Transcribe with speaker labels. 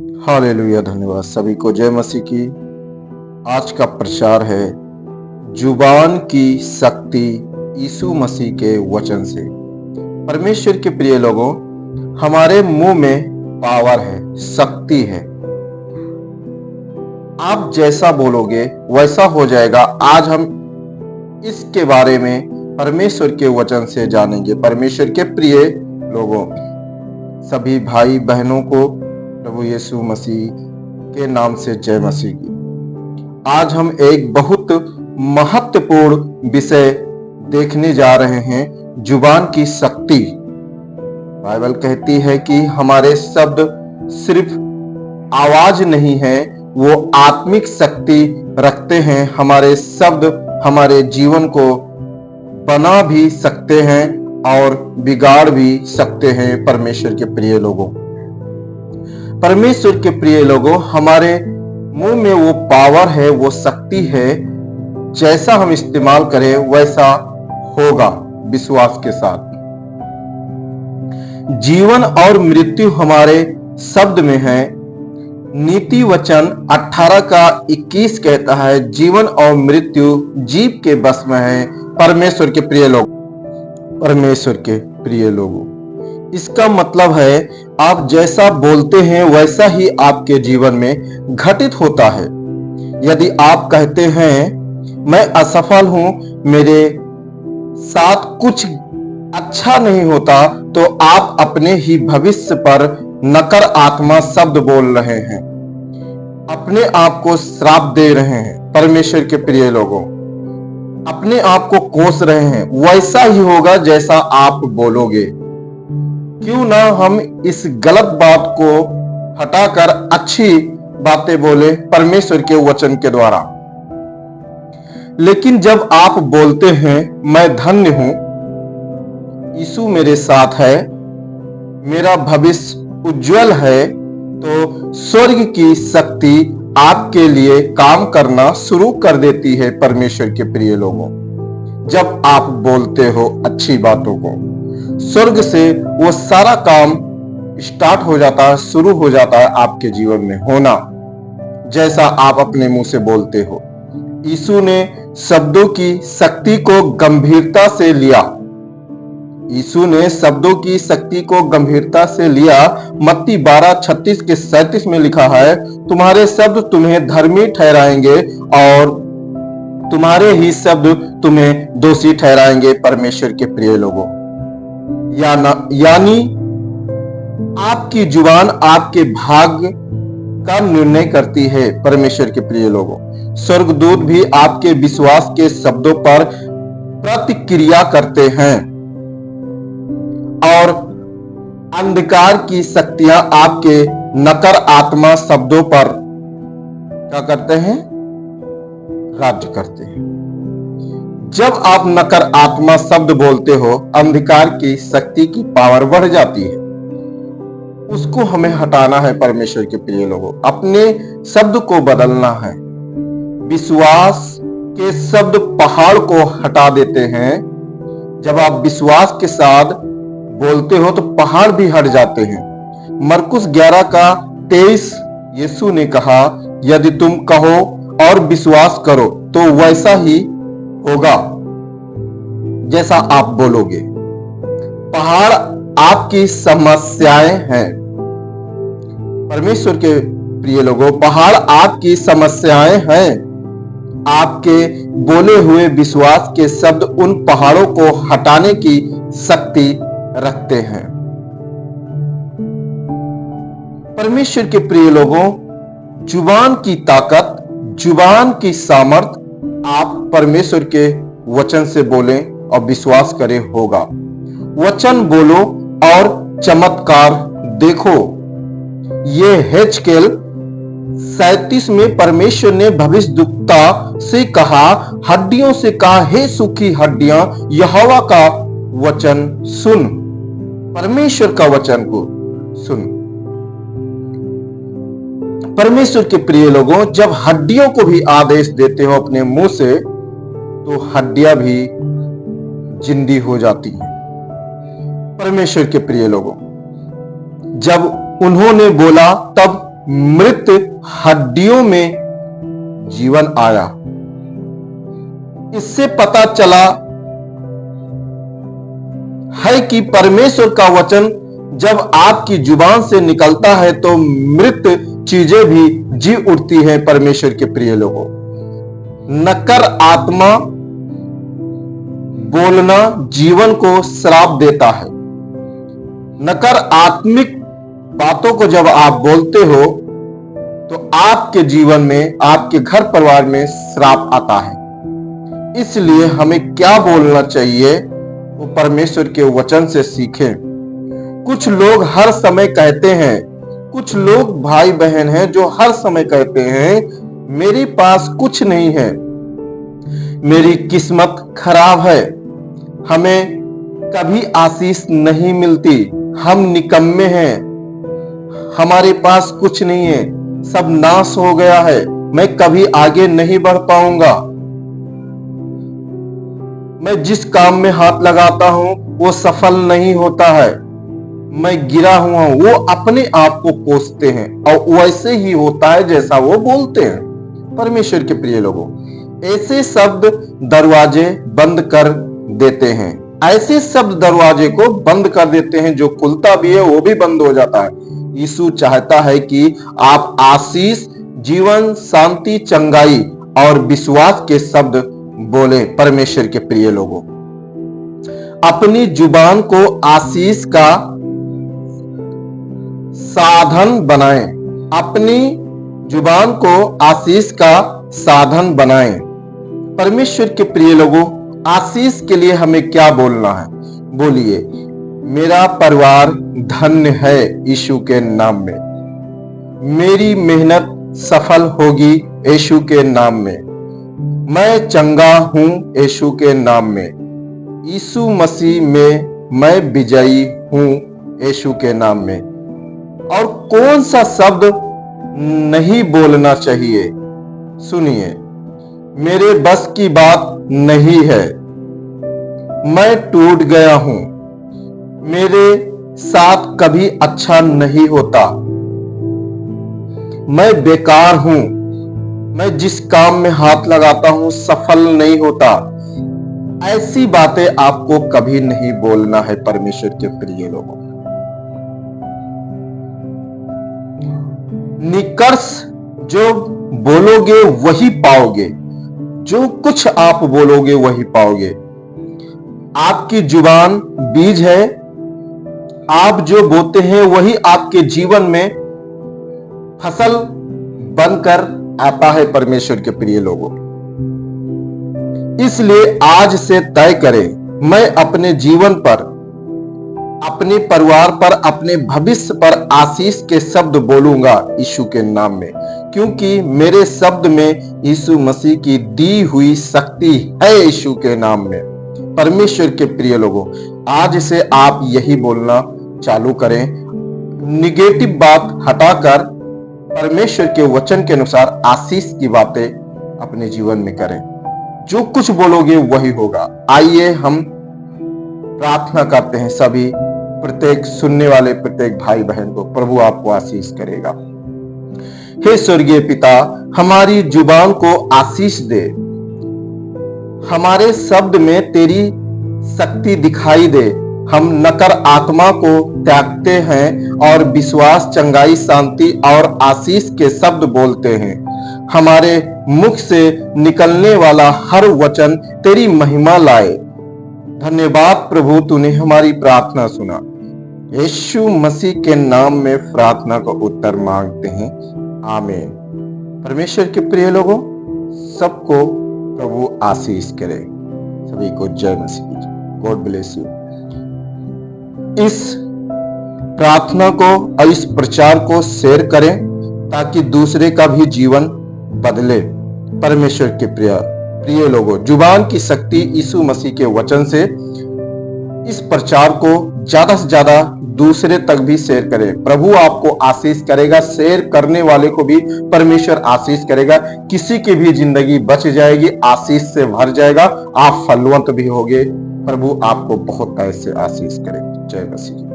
Speaker 1: Hallelujah. धन्यवाद सभी को। जय मसीह की। आज का प्रचार है जुबान की शक्ति यीशु मसीह के वचन से। परमेश्वर के प्रिय लोगों, हमारे मुंह में पावर है, शक्ति है। आप जैसा बोलोगे वैसा हो जाएगा। आज हम इसके बारे में परमेश्वर के वचन से जानेंगे। परमेश्वर के प्रिय लोगों, सभी भाई बहनों को प्रभु यीशु मसीह के नाम से जय मसीह की। आज हम एक बहुत महत्वपूर्ण विषय देखने जा रहे हैं, जुबान की शक्ति। बाइबल कहती है कि हमारे शब्द सिर्फ आवाज नहीं है, वो आत्मिक शक्ति रखते हैं। हमारे शब्द हमारे जीवन को बना भी सकते हैं और बिगाड़ भी सकते हैं। परमेश्वर के प्रिय लोगों, परमेश्वर के प्रिय लोगों, हमारे मुंह में वो पावर है, वो शक्ति है। जैसा हम इस्तेमाल करें वैसा होगा, विश्वास के साथ। जीवन और मृत्यु हमारे शब्द में है। नीति वचन 18 का 21 कहता है, जीवन और मृत्यु जीव के बस में है। परमेश्वर के प्रिय लोग, परमेश्वर के प्रिय लोगों, इसका मतलब है आप जैसा बोलते हैं वैसा ही आपके जीवन में घटित होता है। यदि आप कहते हैं मैं असफल हूं, मेरे साथ कुछ अच्छा नहीं होता, तो आप अपने ही भविष्य पर नकारात्मक शब्द बोल रहे हैं, अपने आप को श्राप दे रहे हैं। परमेश्वर के प्रिय लोगों, अपने आप को कोस रहे हैं। वैसा ही होगा जैसा आप बोलोगे। क्यों ना हम इस गलत बात को हटाकर अच्छी बातें बोले परमेश्वर के वचन के द्वारा। लेकिन जब आप बोलते हैं मैं धन्य हूं, यीशु मेरे साथ है, मेरा भविष्य उज्जवल है, तो स्वर्ग की शक्ति आपके लिए काम करना शुरू कर देती है। परमेश्वर के प्रिय लोगों, जब आप बोलते हो अच्छी बातों को, स्वर्ग से वो सारा काम स्टार्ट हो जाता है, शुरू हो जाता है आपके जीवन में होना, जैसा आप अपने मुंह से बोलते हो। यीशु ने शब्दों की शक्ति को गंभीरता से लिया। यीशु ने शब्दों की शक्ति को गंभीरता से लिया। मत्ती 12:36 के 37 में लिखा है, तुम्हारे शब्द तुम्हें धर्मी ठहराएंगे और तुम्हारे ही शब्द तुम्हें दोषी ठहराएंगे। परमेश्वर के प्रिय लोगों, यानी आपकी जुबान आपके भाग्य का निर्णय करती है। परमेश्वर के प्रिय लोगों, स्वर्गदूत भी आपके विश्वास के शब्दों पर प्रतिक्रिया करते हैं और अंधकार की शक्तियां आपके नकारात्मक शब्दों पर क्या करते हैं? राज्य करते हैं। जब आप नकारात्मक शब्द बोलते हो, अंधकार की शक्ति की पावर बढ़ जाती है। उसको हमें हटाना है। परमेश्वर के प्रिय लोगों, अपने शब्द को बदलना है। विश्वास के शब्द पहाड़ को हटा देते हैं। जब आप विश्वास के साथ बोलते हो तो पहाड़ भी हट जाते हैं। मरकुस 11 का 23 यीशु ने कहा, यदि तुम कहो और विश्वास करो तो वैसा ही होगा जैसा आप बोलोगे। पहाड़ आपकी समस्याएं हैं। परमेश्वर के प्रिय लोगों, पहाड़ आपकी समस्याएं हैं। आपके बोले हुए विश्वास के शब्द उन पहाड़ों को हटाने की शक्ति रखते हैं। परमेश्वर के प्रिय लोगों, जुबान की ताकत, जुबान की सामर्थ, आप परमेश्वर के वचन से बोलें और विश्वास करें होगा। वचन बोलो और चमत्कार देखो। ये हेजकेल 37 में परमेश्वर ने भविष्यद्वक्ता से कहा, हड्डियों से कहा, हे सूखी हड्डियां, यहोवा का वचन सुन। परमेश्वर का वचन को सुन। परमेश्वर के प्रिय लोगों, जब हड्डियों को भी आदेश देते हो अपने मुंह से, तो हड्डियां भी जिंदी हो जाती हैं। परमेश्वर के प्रिय लोगों, जब उन्होंने बोला तब मृत हड्डियों में जीवन आया। इससे पता चला है कि परमेश्वर का वचन जब आपकी जुबान से निकलता है तो मृत चीजें भी जी उठती हैं। परमेश्वर के प्रिय लोगों, नकर आत्मा बोलना जीवन को श्राप देता है। नकर आत्मिक बातों को जब आप बोलते हो तो आपके जीवन में, आपके घर परिवार में श्राप आता है। इसलिए हमें क्या बोलना चाहिए वो परमेश्वर के वचन से सीखें। कुछ लोग हर समय कहते हैं, कुछ लोग भाई बहन हैं जो हर समय कहते हैं मेरे पास कुछ नहीं है, मेरी किस्मत खराब है, हमें कभी आशीष नहीं मिलती, हम निकम्मे हैं, हमारे पास कुछ नहीं है, सब नाश हो गया है, मैं कभी आगे नहीं बढ़ पाऊंगा, मैं जिस काम में हाथ लगाता हूं वो सफल नहीं होता है, मैं गिरा हुआ हूं। वो अपने आप को कोसते हैं और वैसे ही होता है जैसा वो बोलते हैं। परमेश्वर के प्रिय लोगों, ऐसे शब्द दरवाजे बंद कर देते हैं, ऐसे शब्द दरवाजे को बंद कर देते हैं, जो खुलता भी है वो भी बंद हो जाता है। यीशु चाहता है कि आप आशीष, जीवन, शांति, चंगाई और विश्वास के शब्द बोले। परमेश्वर के प्रिय लोगों, अपनी जुबान को आशीष का साधन बनाएं, अपनी जुबान को आशीष का साधन बनाएं। परमेश्वर के प्रिय लोगों, आशीष के लिए हमें क्या बोलना है? बोलिए, मेरा परिवार धन्य है यीशु के नाम में, मेरी मेहनत सफल होगी यीशु के नाम में, मैं चंगा हूं यीशु के नाम में, यीशु मसीह में मैं विजयी हूं यीशु के नाम में। और कौन सा शब्द नहीं बोलना चाहिए? सुनिए, मेरे बस की बात नहीं है, मैं टूट गया हूं, मेरे साथ कभी अच्छा नहीं होता, मैं बेकार हूं, मैं जिस काम में हाथ लगाता हूं सफल नहीं होता। ऐसी बातें आपको कभी नहीं बोलना है। परमेश्वर के प्रिय लोगों, निष्कर्ष जो बोलोगे वही पाओगे, जो कुछ आप बोलोगे वही पाओगे। आपकी जुबान बीज है, आप जो बोते हैं वही आपके जीवन में फसल बनकर आता है। परमेश्वर के प्रिय लोगों, इसलिए आज से तय करें, मैं अपने जीवन पर, अपने परिवार पर, अपने भविष्य पर आशीष के शब्द बोलूंगा यीशु के नाम में, क्योंकि मेरे शब्द में यीशु मसीह की दी हुई शक्ति है यीशु के नाम में। परमेश्वर के प्रिय लोगों, आज से आप यही बोलना चालू करें, निगेटिव बात हटाकर परमेश्वर के वचन के अनुसार आशीष की बातें अपने जीवन में करें। जो कुछ बोलोगे वही होगा। आइए हम प्रार्थना करते हैं सभी, प्रत्येक सुनने वाले प्रत्येक भाई बहन को प्रभु आपको आशीष करेगा। हे स्वर्गीय पिता, हमारी जुबान को आशीष दे, हमारे शब्द में तेरी शक्ति दिखाई दे। हम नकर आत्मा को त्यागते हैं और विश्वास, चंगाई, शांति और आशीष के शब्द बोलते हैं। हमारे मुख से निकलने वाला हर वचन तेरी महिमा लाए। धन्यवाद प्रभु, तूने हमारी प्रार्थना सुना। यीशु मसीह के नाम में प्रार्थना का उत्तर मांगते हैं, आमीन। परमेश्वर के प्रिय लोगों, सबको प्रभु आशीष करे। सभी को जय मसीह। God bless you. इस प्रार्थना को और इस प्रचार को शेयर करें ताकि दूसरे का भी जीवन बदले। परमेश्वर के प्रिय लोगों, जुबान की शक्ति यीशु मसीह के वचन से इस प्रचार को ज्यादा से ज्यादा दूसरे तक भी शेयर करें। प्रभु आपको आशीष करेगा, शेयर करने वाले को भी परमेश्वर आशीष करेगा। किसी की भी जिंदगी बच जाएगी, आशीष से भर जाएगा, आप फलवंत भी होगे। प्रभु आपको बहुत ऐसे आशीष करे। जय मसीह।